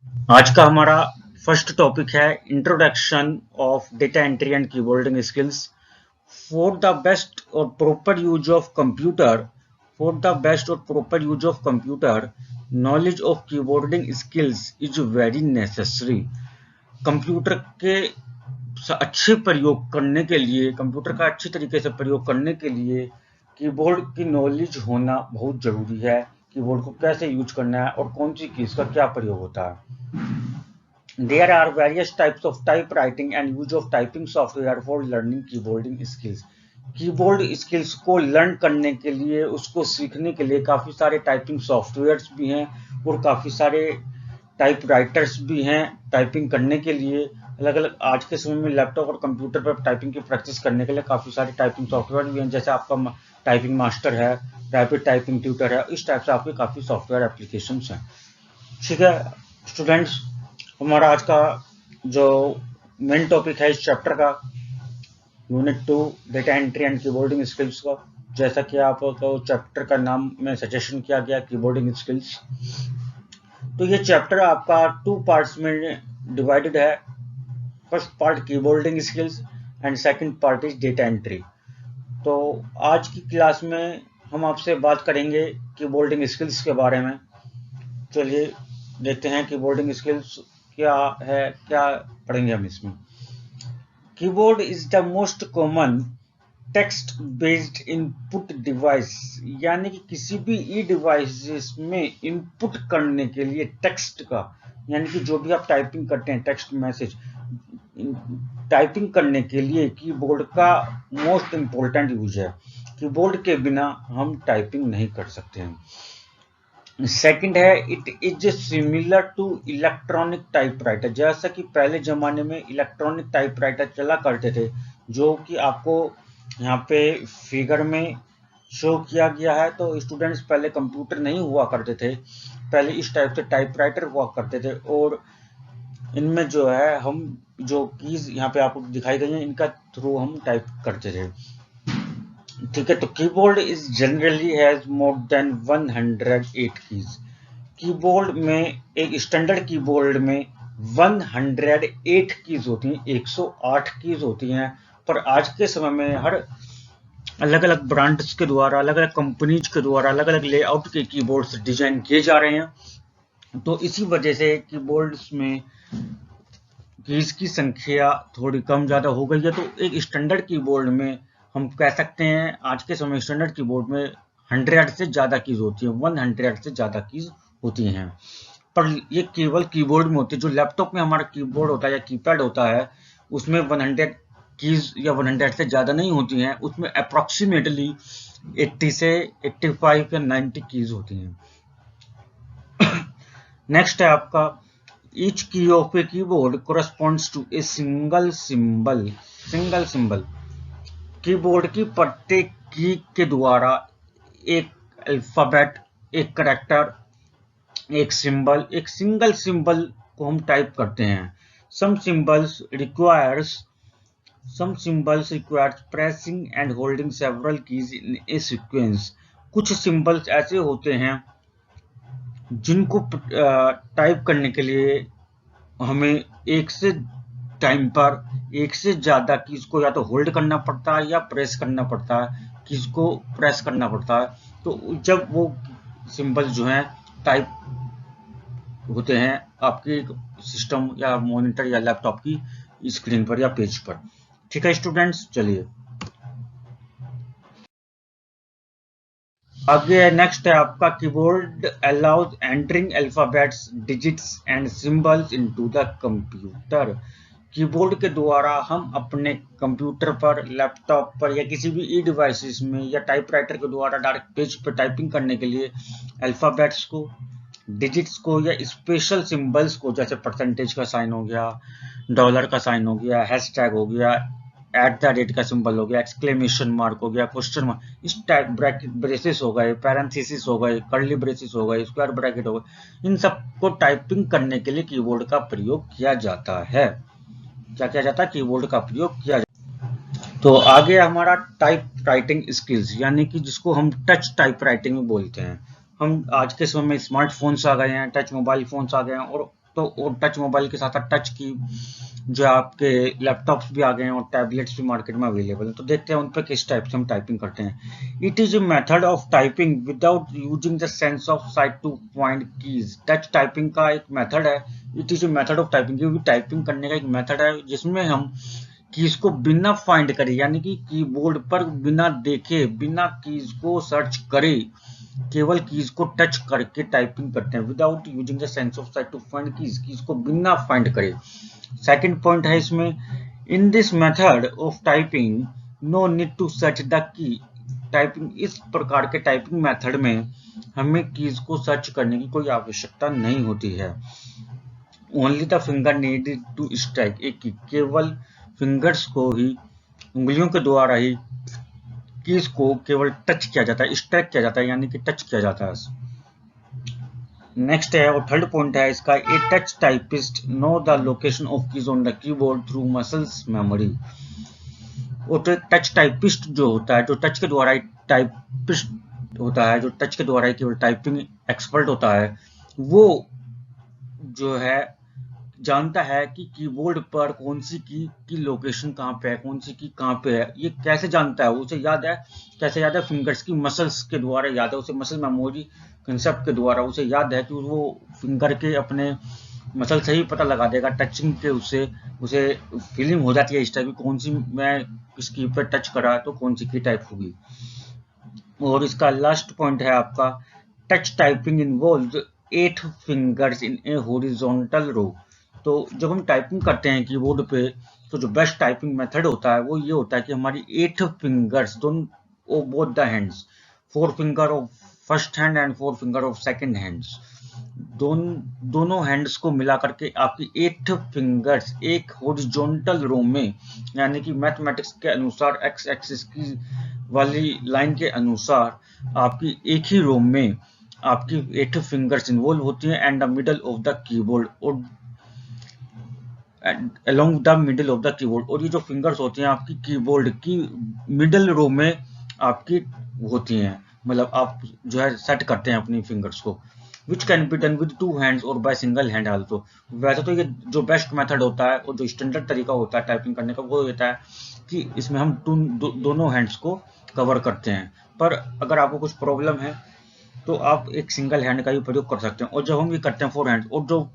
आज का हमारा फर्स्ट टॉपिक है introduction of data entry and keyboarding skills for the best और proper use of computer for the best और proper use of computer knowledge of keyboarding skills is very necessary. Computer के अच्छे प्रयोग करने के लिए, computer का अच्छे तरीके से प्रयोग करने के लिए कीबोर्ड की नॉलेज होना बहुत जरूरी है। कीबोर्ड को कैसे यूज करना है और कौन सी कीज का क्या प्रयोग होता है। There are various types of typewriting and use of typing software for learning keyboarding skills. Keyboard skills को लर्न करने के लिए, उसको सीखने के लिए काफ़ी सारे टाइपिंग सॉफ्टवेयर्स भी हैं और काफ़ी सारे टाइप राइटर्स भी हैं टाइपिंग करने के लिए। अलग अलग आज के समय में लैपटॉप और कंप्यूटर पर टाइपिंग की प्रैक्टिस करने के लिए काफ़ी सारे टाइपिंग सॉफ्टवेयर भी हैं, जैसे आपका टाइपिंग मास्टर है, रैपिड टाइपिंग ट्यूटर है। इस टाइप से आपके काफ़ी सॉफ्टवेयर एप्लीकेशंस हैं। ठीक है स्टूडेंट्स, हमारा आज का जो मेन टॉपिक है इस चैप्टर का, unit 2 data entry and keyboarding skills का, जैसा कि आपको चैप्टर का नाम में सजेशन किया गया कीबोर्डिंग स्किल्स। तो ये चैप्टर आपका 2 पार्ट्स में डिवाइडेड है। First part keyboarding skills and second part is data entry. तो आज की क्लास में हम आपसे बात करेंगे कीबोर्डिंग स्किल्स के बारे में। चलिए देखते हैं कीबोर्डिंग स्किल्स क्या है, क्या पढ़ेंगे हम इसमें। Keyboard is the most common text based input device, यानी कि किसी भी ई डिवाइस में इनपुट करने के लिए टेक्स्ट का, यानी कि जो भी आप टाइपिंग करते हैं टेक्स्ट मैसेज टाइपिंग करने के लिए कीबोर्ड का मोस्ट इंपॉर्टेंट यूज है। कीबोर्ड के बिना हम टाइपिंग नहीं कर सकते हैं। सेकंड है it is similar to electronic typewriter. जैसा कि पहले जमाने में इलेक्ट्रॉनिक टाइपराइटर चला करते थे, जो कि आपको यहाँ पे फिगर में शो किया गया है। तो स्टूडेंट्स पहले कंप्यूटर नहीं हुआ करते थे, पहले इस टाइप से टाइपराइटर हुआ करते थे और इनमें जो है हम जो कीज यहाँ पे आपको दिखाई गई हैं इनका थ्रू हम टाइप करते थे। ठीक है, तो keyboard is generally has more than 108 keys. Keyboard में एक स्टैंडर्ड कीबोर्ड में 108 कीज होती हैं, 108 कीज होती हैं। पर आज के समय में हर अलग अलग ब्रांड्स के द्वारा, अलग अलग कंपनीज के द्वारा अलग अलग लेआउट के कीबोर्ड्स डिजाइन किए जा रहे हैं। तो इसी वजह से कीबोर्ड्स में कीज की संख्या थोड़ी कम ज्यादा हो गई है। तो एक स्टैंडर्ड कीबोर्ड में हम कह सकते हैं आज के समय स्टैंडर्ड कीबोर्ड में 100 से ज्यादा कीज होती है, 100 से ज्यादा कीज होती हैं। पर ये केवल कीबोर्ड में होती है। जो लैपटॉप में हमारा कीबोर्ड होता है या कीपैड होता है उसमें 100 कीज या 100 से ज्यादा नहीं होती हैं, उसमें अप्रोक्सीमेटली 80 से 85 या 90 कीज होती हैं। नेक्स्ट है आपका each key of a keyboard corresponds to a single symbol। Single symbol, keyboard की प्रत्येक की के द्वारा एक अल्फाबेट, एक करैक्टर, एक सिंबल, एक सिंगल सिंबल को हम टाइप करते हैं। some symbols requires some symbols requires pressing and holding several keys in a sequence। कुछ सिंबल्स ऐसे होते हैं जिनको टाइप करने के लिए हमें एक से टाइम पर एक से ज्यादा कीज को या तो होल्ड करना पड़ता है या प्रेस करना पड़ता है, कीज को प्रेस करना पड़ता है। तो जब वो सिंबल जो हैं टाइप होते हैं आपके सिस्टम या मॉनिटर या लैपटॉप की स्क्रीन पर या पेज पर। ठीक है स्टूडेंट्स, चलिए आगे नेक्स्ट है आपका keyboard allows entering alphabets, digits and symbols into the computer. Keyboard के द्वारा हम अपने कंप्यूटर पर, लैपटॉप पर या किसी भी ई डिवाइसेस में या टाइपराइटर के द्वारा डायरेक्ट पेज पर टाइपिंग करने के लिए अल्फाबेट्स को, डिजिट्स को या स्पेशल सिंबल्स को, जैसे परसेंटेज का साइन हो गया, डॉलर का साइन हो गया, हैशटैग हो गया, एट द रेट का सिंबल हो गया, एक्सक्लेमेशन मार्क हो गया, क्वेश्चन मार्क, इस टाइप ब्रैकेट ब्रेसेस हो गए, पैरेंथेसिस हो गए, कर्ली ब्रेसेस हो गए, स्क्वायर ब्रैकेट हो गए, इन सबको टाइपिंग करने के लिए कीबोर्ड का प्रयोग किया जाता है। क्या किया जाता है? कीबोर्ड का प्रयोग किया जाता है। तो आगे हमारा टाइप राइटिंग स्किल्स, यानी कि जिसको हम टच टाइप राइटिंग में बोलते हैं। हम आज के समय में स्मार्टफोन्स आ गए हैं, टच मोबाइल फोन्स आ गए हैं और तो और टच मोबाइल के साथ साथ टच की जो आपके लैपटॉप्स भी आ गए हैं और टैबलेट्स भी मार्केट में अवेलेबल हैं। तो देखते हैं उन पर किस टाइप से हम टाइपिंग करते हैं। It is a method of typing without using the sense of sight to find keys. Touch typing का एक मेथड है। It is a method of typing, क्योंकि टाइपिंग करने का एक मेथड है जिसमें हम कीज को बिना फाइंड करे, यानी कि कीबोर्ड पर बिना देखे, बिना कीज को सर्च करे, केवल कीज को टच करके टाइपिंग करते हैं। Without using the sense of sight to find keys, keys को बिना फाइंड करे। सेकंड पॉइंट है इसमें, in this method of typing no need to search the key. Typing, इस प्रकार के टाइपिंग मेथड में हमें कीज को सर्च करने की कोई आवश्यकता नहीं होती है। Only the finger needed to strike, एक की केवल फिंगर्स को ही, उंगलियों के द्वारा ही कीज को केवल टच किया जाता है, स्ट्राइक किया जाता है, यानी कि टच किया जाता है। नेक्स्ट है और थर्ड पॉइंट है इसका, a touch typist know the location of keys on the keyboard through muscles memory. और तो टच टाइपिस्ट जो होता है, जो टच के द्वारा टाइपिस्ट होता है, जो टच के द्वारा केवल टाइपिंग एक्सपर्ट होता है, वो जो है जानता है कि कीबोर्ड पर कौन सी की लोकेशन कहाँ पे है, कौन सी की कहाँ पे है। ये कैसे जानता है? उसे याद है, कैसे याद है? फिंगर्स की मसल्स के द्वारा याद है उसे, मसल मेमोरी कंसेप्ट के द्वारा उसे याद है कि वो फिंगर के अपने मसल से ही पता लगा देगा, टचिंग के उसे फीलिंग हो जाती है इस टाइप की, कौन सी मैं किस की पर टच करा तो कौन सी की टाइप होगी। और इसका लास्ट पॉइंट है आपका, touch typing involve 8 fingers in a horizontal row. तो जब हम टाइपिंग करते हैं कीबोर्ड पे, तो जो बेस्ट टाइपिंग मेथड होता है वो ये होता है कि हमारी 8 फिंगर्स, दोनों both the hands, 4 finger of first hand and 4 finger of second hands, दोनों हैंड्स को मिला करके आपकी 8 फिंगर्स एक हॉरिजॉन्टल रो में, यानी कि मैथमेटिक्स के अनुसार एक्स एक्सिस की वाली लाइन के अनुसार आपकी एक ही रो में आपकी 8 फिंगर्स इन्वॉल्व होती हैं and the middle of the keyboard, और along the middle of the keyboard. और ये जो फिंगर्स होती हैं आपकी कीबोर्ड की मिडिल रो में आपकी होती हैं, मतलब आप जो है सेट करते हैं अपनी फिंगर्स को। Which can be done with 2 hands और बाय सिंगल हैंड आल्सो। वैसे तो ये जो बेस्ट मेथड होता है और जो स्टैंडर्ड तरीका होता है टाइपिंग करने का, वो होता है कि इसमें हम दोनों हैंड्स को कवर करते हैं। पर अगर आपको कुछ प्रॉब्लम है तो आप एक सिंगल हैंड का ही प्रयोग कर सकते हैं। और जब हम ये करते हैं 4 हैंड, और जो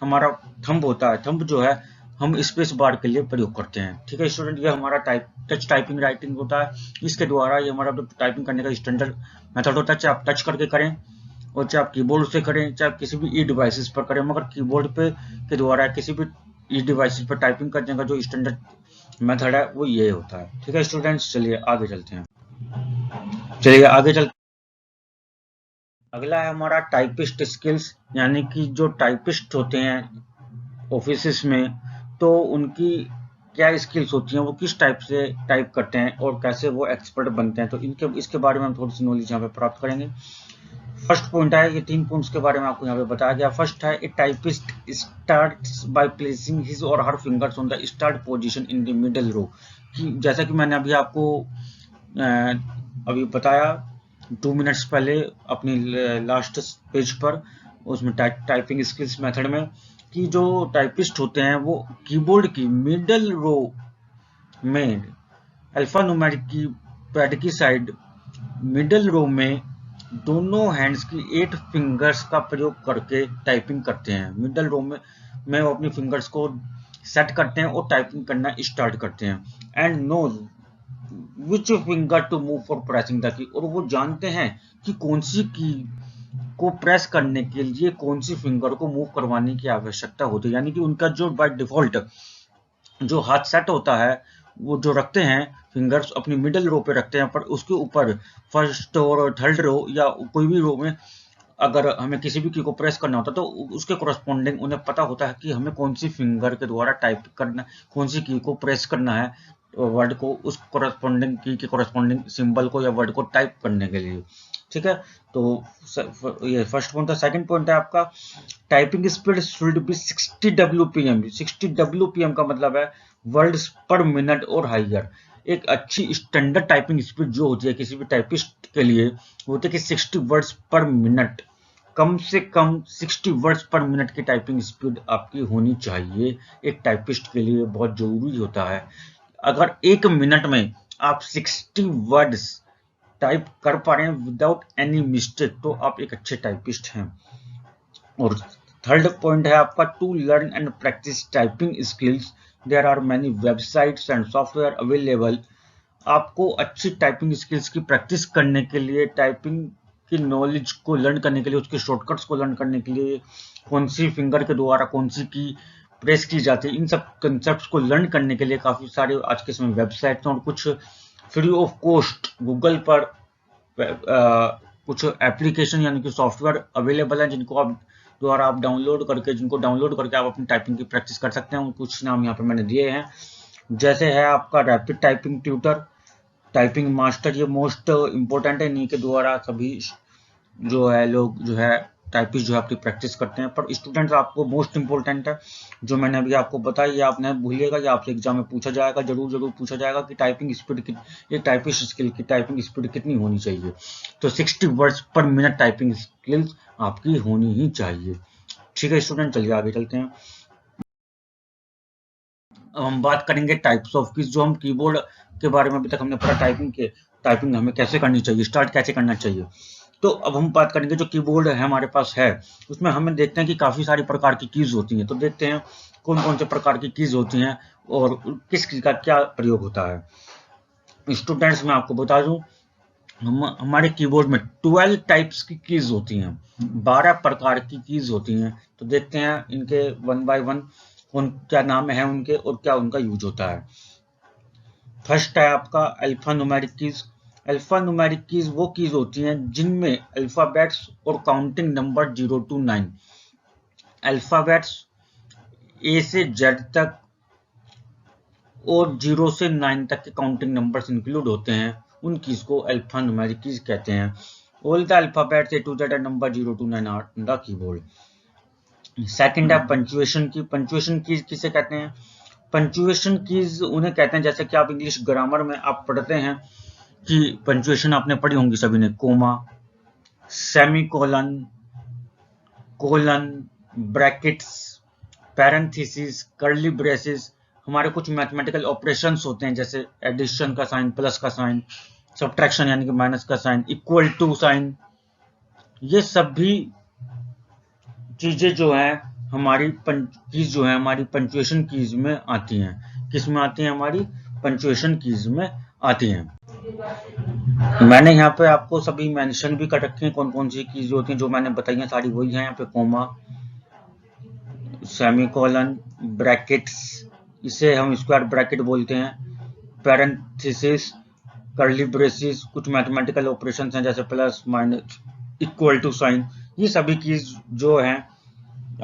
हमारा थंब होता है, थंब जो है हम स्पेस बार के लिए प्रयोग करते हैं। ठीक है स्टूडेंट, ये हमारा टच टाइपिंग राइटिंग होता है। इसके द्वारा ये हमारा टाइपिंग करने का स्टैंडर्ड मेथड होता है, चाहे आप टच करके करें और चाहे आप कीबोर्ड से करें, चाहे किसी भी ई डिवाइसेस पर करें, मगर कीबोर्ड पे के द्वारा किसी भी ई डिवाइसेस पर टाइपिंग करने का जो स्टैंडर्ड मेथड है वो ये होता है। ठीक है स्टूडेंट्स, चलिए आगे चलते हैं। अगला है हमारा टाइपिस्ट स्किल्स, यानी कि जो टाइपिस्ट होते हैं ऑफिस में, तो उनकी क्या स्किल्स होती हैं, वो किस टाइप से टाइप करते हैं और कैसे वो एक्सपर्ट बनते हैं, तो इसके बारे में हम थोड़ी सी नॉलेज यहाँ पे प्राप्त करेंगे। फर्स्ट पॉइंट है, ये 3 पॉइंट्स के बारे में आपको यहाँ पे बताया गया। फर्स्ट है, a typist starts by placing his और her fingers on the start position in the middle row. कि जैसा कि मैंने अभी आपको अभी बताया 2 मिनट्स पहले अपनी लास्ट पेज पर, उसमें टाइपिंग स्किल्स मेथड में, कि जो टाइपिस्ट होते हैं वो कीबोर्ड की मिडल रो में अल्फा न्यूमेरिक की पैड की साइड मिडल रो में दोनों हैंड्स की 8 फिंगर्स का प्रयोग करके टाइपिंग करते हैं। मिडल रो में वो अपनी फिंगर्स को सेट करते हैं और टाइपिंग करना स्टार्ट करते हैं। And knows which finger to move for pressing the key, और वो जानते हैं कि कौन सी की को प्रेस करने के लिए कौन सी फिंगर को मूव करवाने की आवश्यकता होती है। यानी कि उनका जो बाय डिफॉल्ट जो हाथ सेट होता है, वो जो रखते हैं फिंगर्स अपनी मिडिल रो पे रखते हैं, पर उसके ऊपर फर्स्ट और थर्ड रो या कोई भी रो में अगर हमें किसी भी की को प्रेस करना होता है तो उसके कोरस्पॉन्डिंग उन्हें पता होता है कि हमें कौन सी फिंगर के द्वारा टाइप करना, कौन सी की को प्रेस करना है वर्ड को, उस कोरस्पॉन्डिंग की के कोरस्पॉन्डिंग सिंबल को या वर्ड को टाइप करने के लिए। ठीक है, तो ये फर्स्ट पॉइंट था। सेकंड पॉइंट है आपका, typing speed should be 60 WPM। 60 WPM का मतलब है वर्ड्स पर मिनट और हाइयर। एक अच्छी स्टैंडर्ड टाइपिंग स्पीड जो होती है किसी भी टाइपिस्ट के लिए, वो होती है कि 60 वर्ड्स पर मिनट कम से कम 60 वर्ड्स पर मिनट की टाइपिंग स्पीड आपकी होनी चाहिए। एक टाइपिस्ट के लिए बहुत जरूरी होता है। अगर एक मिनट में आप 60 वर्ड्स टाइप कर पा रहे हैं विदाउट एनी मिस्टेक, तो आप एक अच्छे टाइपिस्ट हैं। और थर्ड पॉइंट है आपका to learn and practice typing skills, there are many websites and software available. आपको अच्छी टाइपिंग स्किल्स की प्रैक्टिस करने के लिए, टाइपिंग की नॉलेज को लर्न करने के लिए, उसके शॉर्टकट्स को लर्न करने के लिए, कौन सी फिंगर के द्वारा कौन सी की प्रेस की जाती है, इन सब कंसेप्ट को लर्न करने के लिए काफी सारे आज के समय वेबसाइट्स और कुछ फ्री ऑफ कॉस्ट गूगल पर कुछ एप्लीकेशन यानी कि सॉफ्टवेयर अवेलेबल है जिनको आप डाउनलोड करके आप अपनी टाइपिंग की प्रैक्टिस कर सकते हैं। कुछ नाम यहाँ पे मैंने दिए हैं, जैसे है आपका rapid typing tutor, typing master, ये मोस्ट इम्पोर्टेंट है। इन्हीं के द्वारा सभी जो है लोग जो है टाइपिस्ट जो है आपकी प्रैक्टिस करते हैं। पर स्टूडेंट्स आपको मोस्ट इम्पोर्टेंट है जो मैंने अभी आपको बताया, ये आप नहीं भूलिएगा, ये आपसे एग्जाम में पूछा जाएगा, जरूर पूछा जाएगा कि टाइपिंग स्पीड की, एक टाइपिस्ट स्किल की टाइपिंग स्पीड कितनी होनी चाहिए। तो 60 वर्ड्स पर मिनट टाइपिंग स्किल्स आपकी होनी ही चाहिए। ठीक है स्टूडेंट, चलिए आगे चलते हैं। अब हम बात करेंगे टाइप्स ऑफ कीज। जो हम कीबोर्ड के बारे में अभी तक हमने पढ़ा, टाइपिंग हमें कैसे करनी चाहिए, स्टार्ट कैसे करना चाहिए। तो अब हम बात करेंगे जो कीबोर्ड है हमारे पास है, उसमें हमें देखते हैं कि काफी सारी प्रकार की कीज होती हैं। तो देखते हैं कौन कौन से प्रकार की कीज होती हैं और किस कीज का क्या प्रयोग होता है। स्टूडेंट्स मैं आपको बता दूं, हमारे कीबोर्ड में 12 टाइप्स की कीज होती हैं, 12 प्रकार की कीज होती हैं। तो देखते हैं इनके वन बाय वन कौन क्या नाम है उनके और क्या उनका यूज होता है। फर्स्ट है आपका alpha numeric keys. Alpha numeric keys वो कीज होती हैं जिनमें अल्फाबेट्स और काउंटिंग नंबर 0 to 9, अल्फाबेट्स ए से जेड तक और 0 से 9 तक के काउंटिंग नंबर्स इंक्लूड होते हैं, उन कीज को अल्फा न्यूमेरिक कीज कहते हैं। All the alphabets A to Z and number 0 to 9 are in the keyboard. Second है पंचुएशन की। पंचुएशन कीज किसे कहते हैं? पंचुएशन कीज उन्हें कहते हैं, जैसे कि आप इंग्लिश ग्रामर में आप पढ़ते हैं कि पंचुएशन आपने पढ़ी होंगी सभी ने, comma, semicolon, colon, brackets, parenthesis, curly braces. हमारे कुछ मैथमेटिकल ऑपरेशंस होते हैं जैसे एडिशन का साइन, प्लस का साइन, सब्ट्रैक्शन यानी कि माइनस का साइन, इक्वल टू साइन। ये सभी चीजें जो है हमारी कीज जो है हमारी पंचुएशन कीज में आती हैं। किस में आती हैं? हमारी पंचुएशन कीज में आती हैं। मैंने यहाँ पे आपको सभी मेंशन भी कर रखे हैं कौन कौन सी कीज होती हैं, जो मैंने बताई हैं सारी वही हैं। यहाँ पे कोमा, सेमीकोलन, ब्रैकेट्स, इसे हम स्क्वायर ब्रैकेट बोलते हैं, पैरेंथेसिस, कर्ली ब्रेसेस, कुछ मैथमेटिकल ऑपरेशंस हैं जैसे plus, minus, equal to sign. ये सभी कीज जो हैं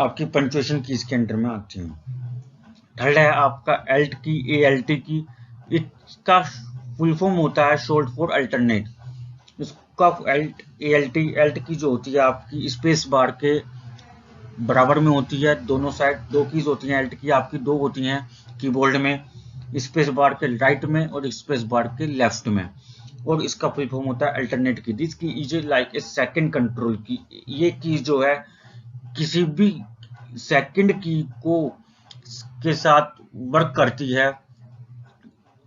आपकी पंचुएशन कीज के अंडर में आती हैं। थर्ड है आपका एल्ट की, ALT की। इसका फुल फॉर्म होता है शॉर्ट फॉर अल्टरनेट। इसका एल्ट की जो होती है आपकी स्पेस बार के बराबर में होती है, दोनों साइड दो कीज होती हैं एल्ट की आपकी, दो होती हैं कीबोर्ड में, स्पेस बार के राइट में और स्पेस बार के लेफ्ट में, और इसका फुल फॉर्म होता है अल्टरनेट की। दिस की is like a second control की। ये की जो है किसी भी सेकंड की को के साथ वर्क करती है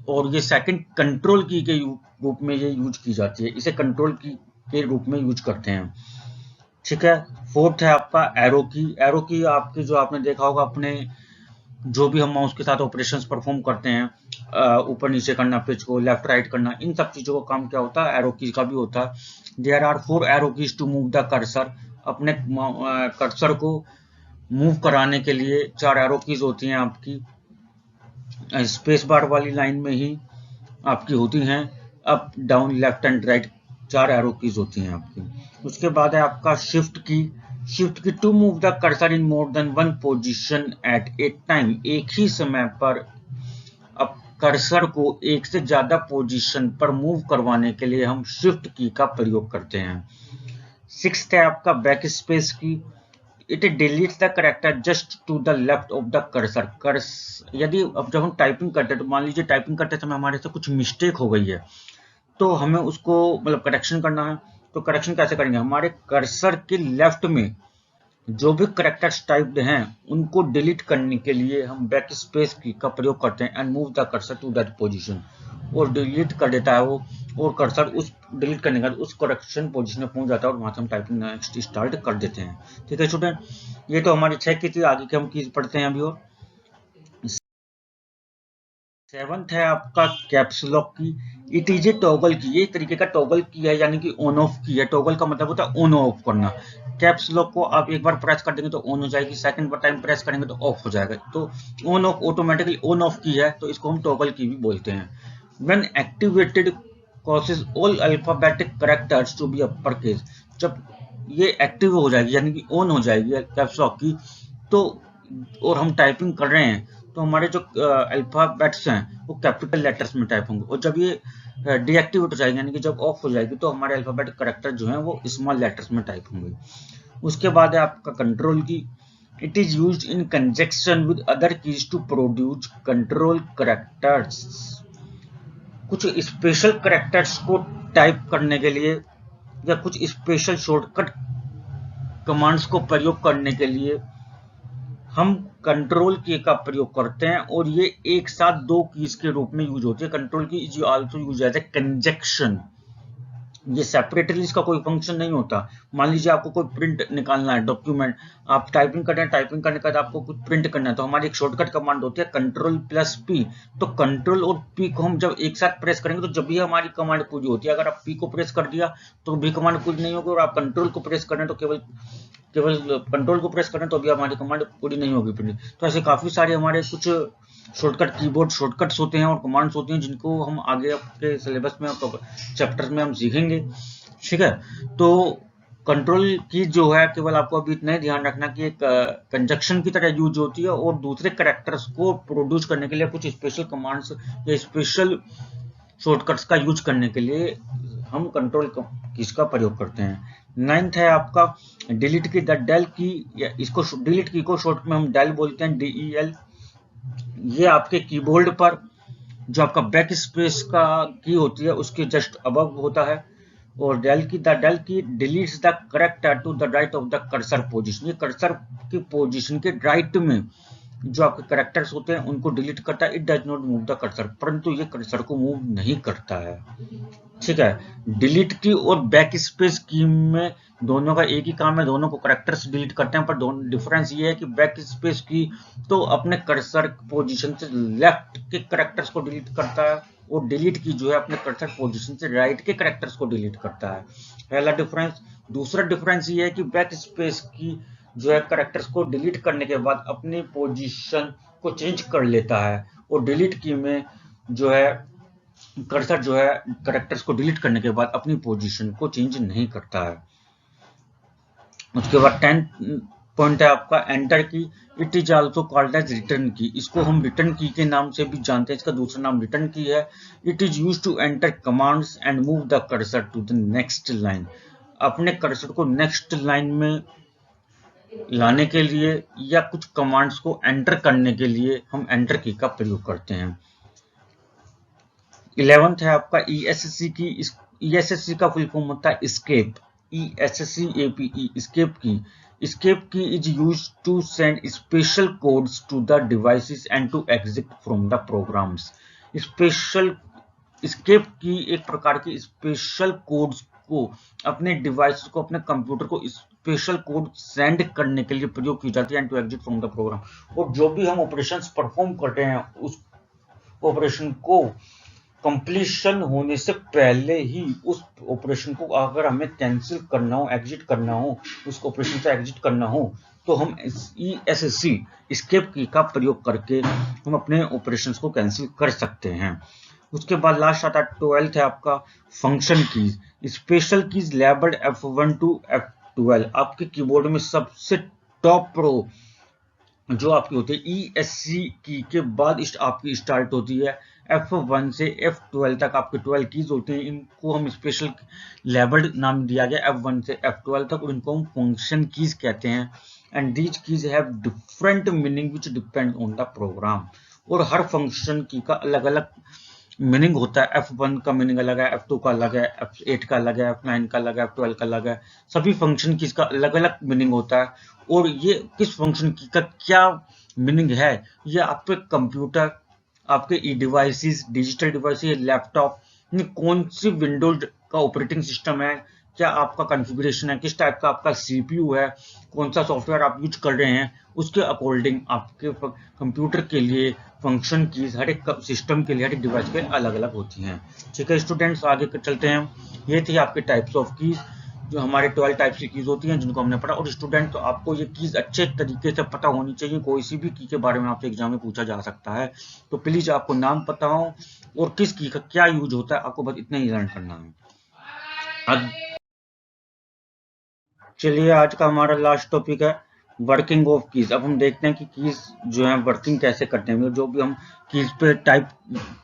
और ये सेकंड कंट्रोल की के रूप में ये यूज की जाती है, इसे कंट्रोल की के रूप में यूज करते हैं। ठीक है। फोर्थ है आपका एरो की। एरो की आपकी जो आपने देखा होगा अपने जो भी हम माउस के साथ ऑपरेशंस परफॉर्म करते हैं, ऊपर नीचे करना, पिच को लेफ्ट राइट करना, इन सब चीजों का काम क्या होता है? एरो की का भी होता है। There are 4 arrow keys to move the cursor. अपने कर्सर को मूव कराने के लिए 4 एरो कीज होती हैं आपकी, स्पेस बार वाली लाइन में ही आपकी होती हैं, up down left and right 4 arrow keys होती हैं आपकी। उसके बाद है आपका shift key. Shift key to move the cursor in more than one position at a time. एक ही समय पर अब कर्सर को एक से ज्यादा पोजीशन पर मूव करवाने के लिए हम शिफ्ट की का प्रयोग करते हैं। सिक्स्थ है आपका backspace key. It deletes the character just to the left of the cursor. यदि अब जब हम टाइपिंग करते हैं तो मान लीजिए टाइपिंग करते समय हमारे से कुछ मिस्टेक हो गई है, तो हमें उसको मतलब करेक्शन करना है, तो करेक्शन कैसे करेंगे, हमारे कर्सर के लेफ्ट में जो भी करेक्टर्स टाइप्ड हैं उनको डिलीट करने के लिए हम बैक स्पेस की का प्रयोग करते हैं and move the cursor to that position, और डिलीट कर देता है वो, और कर्सर उस डिलीट करने के बाद उस करेक्शन पोजीशन में पहुंच जाता है और वहां से हम टाइपिंग नेक्स्ट स्टार्ट कर देते हैं। ठीक है स्टूडेंट, ये तो हमारी 6 की थी, आगे के हम कीज पढ़ते हैं अभी। और 7th है आपका कैप्स लॉक की। इट इज ए टॉगल की, ये तरीके का टॉगल की है, यानी कि ऑन ऑफ की है। टॉगल का मतलब होता है ऑन ऑफ करना। कैप्स लॉक को आप एक बार प्रेस कर देंगे तो ऑन हो जाएगी, सेकंड बार टाइम प्रेस करेंगे तो ऑफ हो जाएगा। तो on off automatically on off की है, तो इसको हम टॉगल की भी बोलते हैं। When activated causes all alphabetic characters to be upper case, जब ये एक्टिव हो जाएगी यानी कि ऑन हो जाएगी कैप्स लॉक की, तो और हम टाइपिंग कर रहे हैं तो हमारे जो अल्फाबेट्स हैं वो कैपिटल लेटर्स में टाइप होंगे, और जब ये डीएक्टिवेट हो जाएगी यानी कि जब ऑफ हो जाएगी तो हमारे अल्फाबेटिक कैरेक्टर जो हैं वो स्मॉल लेटर्स में टाइप होंगे। उसके बाद है आपका control key. It is used in conjunction with other keys to produce control characters. कुछ स्पेशल कैरेक्टर्स को टाइप करने के लिए या कुछ स्पेशल शॉर्टकट कमांड्स को प्रयोग करने के लिए हम कंट्रोल की का प्रयोग करते हैं, और ये एक साथ दो कीज के रूप में यूज होती है। Control key is also use as a conjunction, ये सेपरेटली इसका कोई फंक्शन नहीं होता। मान लीजिए आपको कोई प्रिंट निकालना है, डॉक्यूमेंट आप टाइपिंग कर रहे हैं, टाइपिंग करने के बाद आपको कुछ प्रिंट करना है, तो हमारी एक शॉर्टकट कमांड होती है कंट्रोल प्लस पी। तो कंट्रोल और पी को हम जब एक साथ प्रेस करेंगे तो जब भी हमारी कमांड पूरी होती है। अगर आप पी को प्रेस कर दिया तो भी कमांड पूरी नहीं होगी, और आप कंट्रोल को प्रेस कर रहे हैं तो केवल कंट्रोल को प्रेस करें तो अभी हमारी कमांड पूरी नहीं होगी प्रिंट। तो ऐसे काफी सारे हमारे कुछ शॉर्टकट कीबोर्ड शॉर्टकट्स होते हैं और कमांड्स होती हैं, जिनको हम आगे आपके सिलेबस में चैप्टर्स में हम सीखेंगे। ठीक है, तो कंट्रोल की जो है केवल आपको अभी इतना ही ध्यान रखना कि एक कंजक्शन की तरह यूज होती है, और दूसरे कैरेक्टर्स को प्रोड्यूस करने के लिए कुछ स्पेशल कमांड्स या स्पेशल शॉर्टकट्स का यूज करने के लिए हम कंट्रोल कीज का प्रयोग करते हैं। 9th है आपका डिलीट की। द डेल की, या इसको डिलीट की को शॉर्ट में हम डेल बोलते हैं, DEL। ये आपके कीबोर्ड पर जो आपका बैक स्पेस का की होती है उसके जस्ट अबव होता है। और del key deletes the character to the right of the cursor position. ये कर्सर की पोजीशन के राइट में जो आपके कैरेक्टर्स होते हैं उनको डिलीट करता है। It does not move the cursor, परंतु ये कर्सर को मूव नहीं करता है। ठीक है, डिलीट की और बैक स्पेस की में दोनों का एक ही काम है, दोनों को कैरेक्टर्स डिलीट करते हैं, पर दोनों डिफरेंस ये है कि बैक स्पेस की तो अपने कर्सर पोजीशन से लेफ्ट के कैरेक्टर्स को डिलीट करता है, और डिलीट की जो है अपने कर्सर पोजीशन से राइट के कैरेक्टर्स को डिलीट करता है। पहला डिफरेंस। दूसरा डिफरेंस ये है कि बैक स्पेस की जो है कैरेक्टर्स को डिलीट करने के बाद अपनी पोजीशन को चेंज कर लेता है, और डिलीट की में जो है कर्सर जो है कैरेक्टर्स को डिलीट करने के बाद अपनी पोजीशन को चेंज नहीं करता है। उसके बाद 10th पॉइंट है आपका enter key. It is also called as return key. इसको हम रिटर्न की के नाम से भी जानते हैं, इसका दूसरा नाम रिटर्न की है। It is use to enter commands and move the cursor to the next line. अपने कर्सर को नेक्स्ट लाइन में लाने के लिए या कुछ कमांड्स को एंटर करने के लिए हम एंटर की का प्रयोग करते हैं। 11th है आपका ESC की। ESC का फुल फॉर्म होता है escape. ESCAPE escape key. Escape key is used to send special codes to the devices and to exit from the programs. Special escape key एक प्रकार की स्पेशल कोड्स को अपने डिवाइस को अपने कंप्यूटर को स्पेशल कोड सेंड करने के लिए प्रयोग की जाती है and to exit from the program. और जो भी हम ऑपरेशंस परफॉर्म करते हैं उस ऑपरेशन को कंप्लीशन होने से पहले ही उस ऑपरेशन को अगर हमें कैंसिल करना हो, एग्जिट करना हो, उस ऑपरेशन से एग्जिट करना हो, तो हम ESC एस्केप की का प्रयोग करके हम अपने ऑपरेशंस को कैंसिल कर सकते हैं। उसके बाद लास्ट आता है 12th है आपका function keys. Special keys labelled F1 to F12। आपके कीबोर्ड में सबसे टॉप रो जो आपकी होती है ESC की के बाद आपकी स्टार्ट होती है। F1 से F12 तक आपके 12 कीज होती हैं। इनको हम स्पेशल लेबल्ड नाम दिया गया F1 से F12 तक, और इनको हम फंक्शन कीज कहते हैं। And these keys have different meaning which depend on the program. और हर फंक्शन की का अलग अलग मीनिंग होता है। F1 का मीनिंग अलग है, F2 का अलग है, F8 का अलग है, F9 का अलग है, F12 का अलग है। सभी फंक्शन की इसका अलग अलग मीनिंग होता है, और ये किस फंक्शन की का क्या मीनिंग है, ये आपके कंप्यूटर, आपके ई डिवाइसेस, डिजिटल डिवाइसेस, लैपटॉप, कौन सी विंडोज का ऑपरेटिंग सिस्टम है, क्या आपका कॉन्फ़िगरेशन है, किस टाइप का आपका सीपीयू है, कौन सा सॉफ्टवेयर आप यूज कर रहे हैं, उसके अकॉर्डिंग आपके कंप्यूटर के लिए फंक्शन कीज हर एक सिस्टम के लिए, हर एक डिवाइस के अलग अलग होती हैं। ठीक है स्टूडेंट्स, आगे चलते हैं। ये थी आपके टाइप्स ऑफ कीज, जो हमारे 12 टाइप्स की कीज होती हैं जिनको हमने पढ़ा। और स्टूडेंट, तो आपको ये कीज अच्छे तरीके से पता होनी चाहिए, कोई सी भी की के बारे में आपसे एग्जाम में पूछा जा सकता है, तो प्लीज आपको नाम पता हो और किस की का क्या यूज होता है, आपको बस इतना ही लर्न करना है। अब चलिए, आज का हमारा लास्ट टॉपिक है वर्किंग ऑफ कीज। अब हम देखते हैं कि कीज जो है वर्किंग कैसे करते हैं, जो भी हम कीज पे टाइप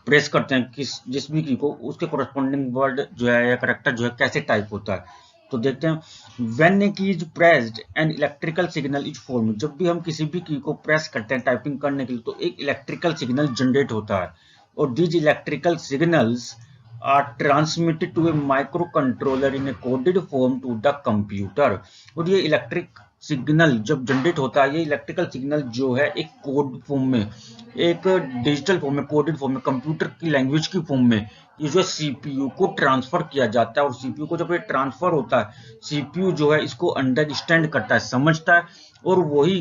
प्रेस करते हैं, जिस भी की को, उसके कोरस्पॉन्डिंग वर्ड जो है या करेक्टर जो है कैसे टाइप होता है। तो देखते हैं, व्हेन ए की is pressed an electrical signal is form. जब भी हम किसी भी की को प्रेस करते हैं टाइपिंग करने के लिए, तो एक इलेक्ट्रिकल सिग्नल जनरेट होता है, और these electrical signals are transmitted to a microcontroller in a coded form to the computer। और ये इलेक्ट्रिक सिग्नल जब जनरेट होता है, ये इलेक्ट्रिकल सिग्नल जो है एक कोड फॉर्म में, एक डिजिटल फॉर्म में, कोडेड फॉर्म में, कंप्यूटर की लैंग्वेज की फॉर्म में ये जो सीपीयू को ट्रांसफर किया जाता है। और सीपीयू को जब ये ट्रांसफर होता है, सीपीयू जो है इसको अंडरस्टैंड करता है, समझता है, और वही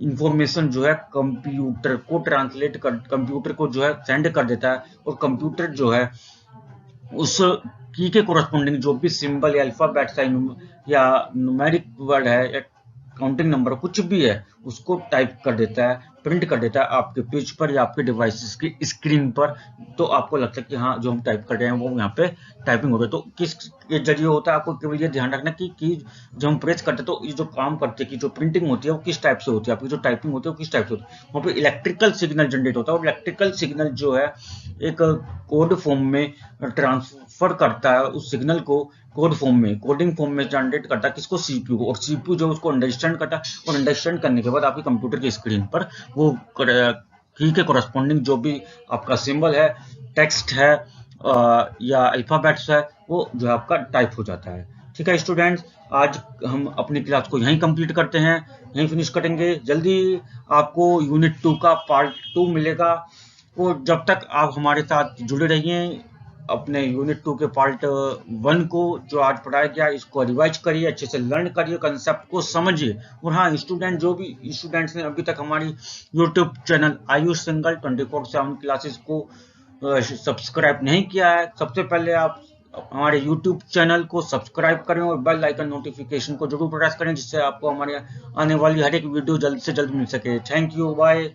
इंफॉर्मेशन जो है कंप्यूटर को ट्रांसलेट कर, कंप्यूटर को जो है सेंड कर देता है। और कंप्यूटर जो है उस की के कोरस्पॉन्डिंग जो भी सिंबल या अल्फाबेट्स है या न्यूमेरिक वर्ड है या काउंटिंग नंबर कुछ भी है, उसको टाइप कर देता है, प्रिंट कर देता है आपके पेज पर या आपके डिवाइसेस की स्क्रीन पर। तो आपको लगता है कि हाँ, जो हम टाइप कर रहे हैं वो यहाँ पे टाइपिंग हो रही है। तो किस के जरिए होता है, आपको केवल ये ध्यान रखना कि जब हम प्रेस करते हैं तो ये जो काम करते हैं कि जो प्रिंटिंग होती है वो किस टाइप से होती है, आपकी जो टाइपिंग होती है वो किस टाइप से होती है। वहाँ पे इलेक्ट्रिकल सिग्नल जनरेट होता है, और इलेक्ट्रिकल सिग्नल जो है एक कोड फॉर्म में ट्रांसफर करता है उस सिग्नल को, कोड फॉर्म में, कोडिंग फॉर्म में जनरेट करता है किसको, सीपीयू को। और सीपीयू जो उसको अंडरस्टैंड करता है, और अंडरस्टैंड करने के बाद आपके कंप्यूटर की स्क्रीन पर वो की के कोरस्पॉन्डिंग जो भी आपका सिंबल है, टेक्स्ट है या अल्फाबेट्स है, वो जो है आपका टाइप हो जाता है। ठीक है स्टूडेंट्स, आज हम अपनी क्लास को यहीं कंप्लीट करते हैं, यहीं फिनिश करेंगे। जल्दी आपको यूनिट 2 का पार्ट 2 मिलेगा। और जब तक आप हमारे साथ जुड़े रहिए, अपने यूनिट 2 के पार्ट 1 को जो आज पढ़ाया गया इसको रिवाइज करिए, अच्छे से लर्न करिए, कंसेप्ट को समझिए। और हाँ स्टूडेंट, जो भी स्टूडेंट्स ने अभी तक हमारी YouTube channel Ayush single 24/7 classes को सब्सक्राइब नहीं किया है, सबसे पहले आप हमारे यूट्यूब चैनल को सब्सक्राइब करें और बेल आइकन नोटिफिकेशन को जरूर प्रेस करें, जिससे आपको हमारे आने वाली हर एक वीडियो जल्द से जल्द मिल सके। Thank you, bye.